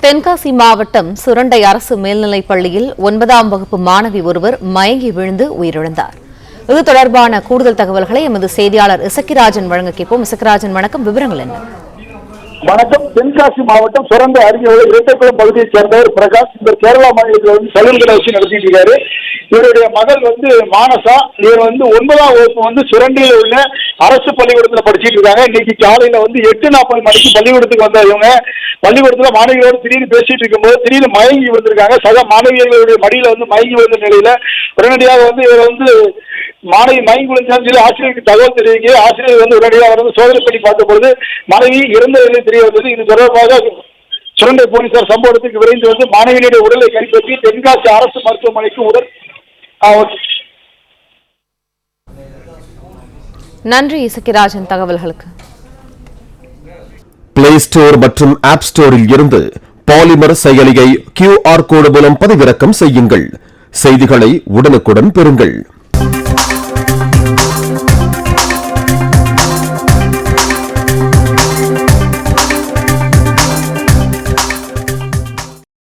தென்காசி மாவட்டம் சுரண்டை அரசு மேல்நிலைப் பள்ளியில் 9ஆம் வகுப்பு மாணவி ஒருவர் மயங்கி விழுந்து உயிரிழந்தார். இது தொடர்பான கூடுதல் தகவல்களை எமது செய்தியாளர் இசக்கிராஜன் வழங்க கேட்போம். இசக்கிராஜன், வணக்கம். விவரங்கள் என்ன? வணக்கம். தென்காசி மாவட்டம் சுரண்டை அருகே உள்ள இரட்டைக்குளம் பகுதியைச் சேர்ந்தவர் பிரகாஷ். இவர் கேரளா மாநிலத்தில் சலூன்களை வச்சு நடத்திட்டு இருக்காரு. இவருடைய மகள் மானசா. இவர் 9ஆம் வகுப்பு சுரண்டையில் உள்ள அரசு பள்ளிக்கூடத்துல படிச்சுட்டு இருக்காங்க. இன்னைக்கு காலையில 8:40 மணிக்கு பள்ளிக்கூடத்துக்கு வந்த இவங்க பள்ளிக்கூடத்துல மாணவிகளோடு திடீர்னு பேசிட்டு இருக்கும்போது திடீர்னு மயங்கி விழுந்திருக்காங்க. சக மாணவிகளுடைய மடியில மயங்கி விழுந்த நிலையில உடனடியாக இவர் மாணவி மயங்கி விழுந்தான்னு சொல்லி ஆசிரியருக்கு தகவல் தெரிவிக்க ஆசிரியர் உடனடியாக சோதனை பண்ணி பார்த்த பொழுது மாணவி இறந்த நிலை தெரிய வந்தது. இது தொடர்பாக சுரண்டை போலீசார் சம்பவத்துக்கு விரைந்து மாணவியினுடைய உடலை கைப்பற்றி தென்காசி அரசு மருத்துவமனைக்கு உடல். நன்றி இசக்கிராஜன் தகவல்களுக்கு. பிளே ஸ்டோர் மற்றும் ஆப் ஸ்டோரில் இருந்து பாலிமர் செயலியை QR கோடு மூலம் பதிவிறக்கம் செய்யுங்கள். செய்திகளை உடனுக்குடன் பெறுங்கள்.